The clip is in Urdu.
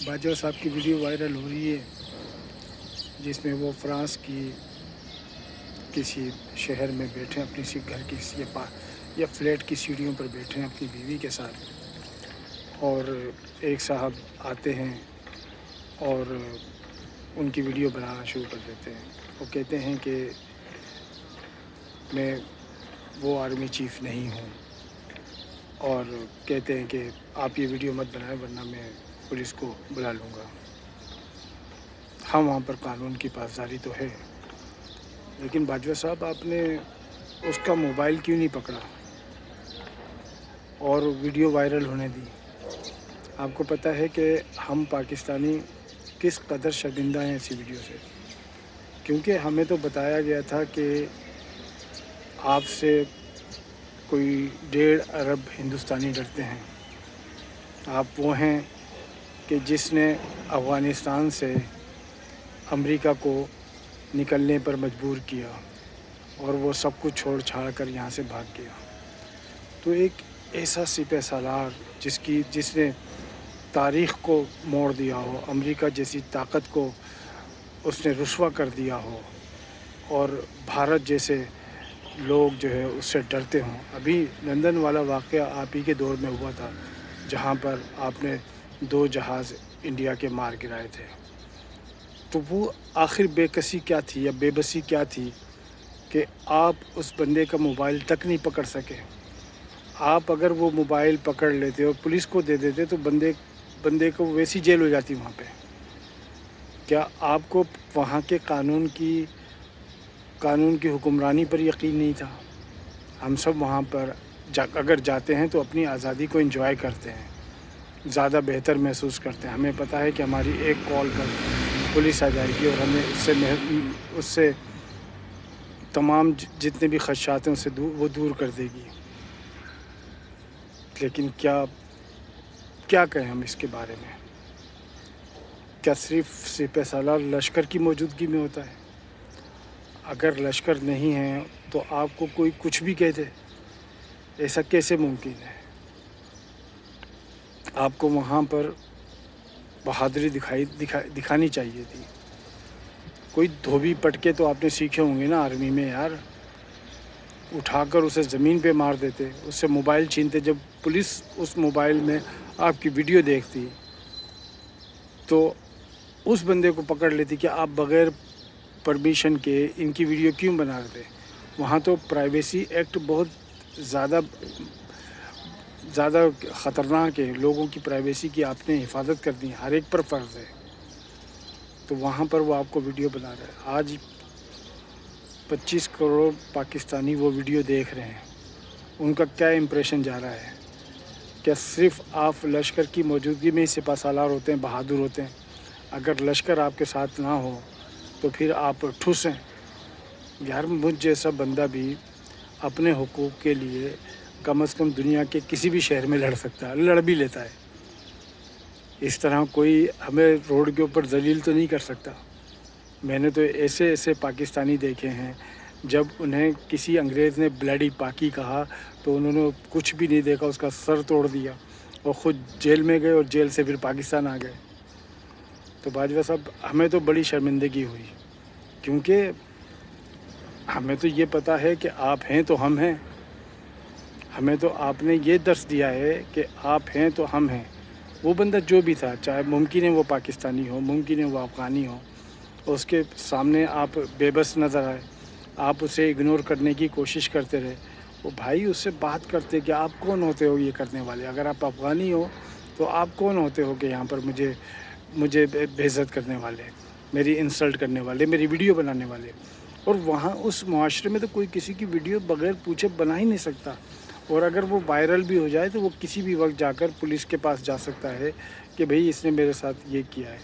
باجوہ صاحب کی ویڈیو وائرل ہو رہی ہے جس میں وہ فرانس کی کسی شہر میں بیٹھے اپنی سی گھر کی یا فلیٹ کی سیڑھیوں پر بیٹھے ہیں اپنی بیوی کے ساتھ، اور ایک صاحب آتے ہیں اور ان کی ویڈیو بنانا شروع کر دیتے ہیں۔ وہ کہتے ہیں کہ میں وہ آرمی چیف نہیں ہوں، اور کہتے ہیں کہ آپ یہ ویڈیو مت بنائیں ورنہ میں پولیس کو بلا لوں گا۔ ہاں، وہاں پر قانون کی پاسداری تو ہے، لیکن باجوہ صاحب آپ نے اس کا موبائل کیوں نہیں پکڑا اور ویڈیو وائرل ہونے دی؟ آپ کو پتہ ہے کہ ہم پاکستانی کس قدر شرمندہ ہیں ایسی ویڈیو سے، کیونکہ ہمیں تو بتایا گیا تھا کہ آپ سے کوئی 1.5 ارب ہندوستانی ڈرتے ہیں۔ آپ وہ ہیں کہ جس نے افغانستان سے امریکہ کو نکلنے پر مجبور کیا اور وہ سب کچھ چھوڑ چھاڑ کر یہاں سے بھاگ گیا۔ تو ایک ایسا سپہ سالار جس نے تاریخ کو موڑ دیا ہو، امریکہ جیسی طاقت کو اس نے رسوا کر دیا ہو، اور بھارت جیسے لوگ جو ہے اس سے ڈرتے ہوں۔ ابھی لندن والا واقعہ آپ ہی کے دور میں ہوا تھا، جہاں پر آپ نے 2 جہاز انڈیا کے مار گرائے تھے۔ تو وہ آخر بے کسی کیا تھی یا بے بسی کیا تھی کہ آپ اس بندے کا موبائل تک نہیں پکڑ سکے؟ آپ اگر وہ موبائل پکڑ لیتے اور پولیس کو دے دیتے تو بندے کو ویسی جیل ہو جاتی وہاں پہ۔ کیا آپ کو وہاں کے قانون کی حکمرانی پر یقین نہیں تھا؟ ہم سب وہاں پر اگر جاتے ہیں تو اپنی آزادی کو انجوائے کرتے ہیں، زیادہ بہتر محسوس کرتے ہیں۔ ہمیں پتہ ہے کہ ہماری ایک کال پر پولیس آ جائے گی اور ہمیں اس سے تمام جتنے بھی خدشات ہیں اس سے وہ دور کر دے گی۔ لیکن کیا کہیں ہم اس کے بارے میں؟ کیا صرف سپہ سالار لشکر کی موجودگی میں ہوتا ہے؟ اگر لشکر نہیں ہے تو آپ کو کوئی کچھ بھی کہہ دے، ایسا کیسے ممکن ہے؟ آپ کو وہاں پر بہادری دکھانی چاہیے تھی۔ کوئی دھوبی پٹکے تو آپ نے سیکھے ہوں گے نا آرمی میں یار، اٹھا کر اسے زمین پہ مار دیتے، اس سے موبائل چھینتے۔ جب پولیس اس موبائل میں آپ کی ویڈیو دیکھتی تو اس بندے کو پکڑ لیتی کہ آپ بغیر پرمیشن کے ان کی ویڈیو کیوں بنا رہے تھے۔ وہاں تو پرائیویسی ایکٹ بہت زیادہ خطرناک ہے، لوگوں کی پرائیویسی کی آپ نے حفاظت کرنی ہے، ہر ایک پر فرض ہے۔ تو وہاں پر وہ آپ کو ویڈیو بنا رہا ہے۔ آج 25 کروڑ پاکستانی وہ ویڈیو دیکھ رہے ہیں، ان کا کیا امپریشن جا رہا ہے؟ کیا صرف آپ لشکر کی موجودگی میں ہی سپہ سالار ہوتے ہیں، بہادر ہوتے ہیں؟ اگر لشکر آپ کے ساتھ نہ ہو تو پھر آپ ٹھوس ہیں۔ یار مجھ جیسا بندہ بھی اپنے حقوق کے لیے کم از کم دنیا کے کسی بھی شہر میں لڑ سکتا ہے، لڑ بھی لیتا ہے۔ اس طرح کوئی ہمیں روڈ کے اوپر ذلیل تو نہیں کر سکتا۔ میں نے تو ایسے پاکستانی دیکھے ہیں، جب انہیں کسی انگریز نے بلڈی پاکی کہا تو انہوں نے کچھ بھی نہیں دیکھا، اس کا سر توڑ دیا اور خود جیل میں گئے اور جیل سے پھر پاکستان آ گئے۔ تو باجوہ صاحب ہمیں تو بڑی شرمندگی ہوئی، کیونکہ ہمیں تو یہ پتہ ہے کہ آپ ہیں تو ہم ہیں۔ ہمیں تو آپ نے یہ درس دیا ہے کہ آپ ہیں تو ہم ہیں۔ وہ بندہ جو بھی تھا، چاہے ممکن ہے وہ پاکستانی ہو، ممکن ہے وہ افغانی ہو، اس کے سامنے آپ بے بس نظر آئے، آپ اسے اگنور کرنے کی کوشش کرتے رہے۔ وہ بھائی اس سے بات کرتے کہ آپ کون ہوتے ہو یہ کرنے والے؟ اگر آپ افغانی ہو تو آپ کون ہوتے ہو کہ یہاں پر مجھے بے عزت کرنے والے، میری انسلٹ کرنے والے، میری ویڈیو بنانے والے؟ اور وہاں اس معاشرے میں تو کوئی کسی کی ویڈیو بغیر پوچھے بنا ہی نہیں سکتا، اور اگر وہ وائرل بھی ہو جائے تو وہ کسی بھی وقت جا کر پولیس کے پاس جا سکتا ہے کہ بھئی اس نے میرے ساتھ یہ کیا ہے۔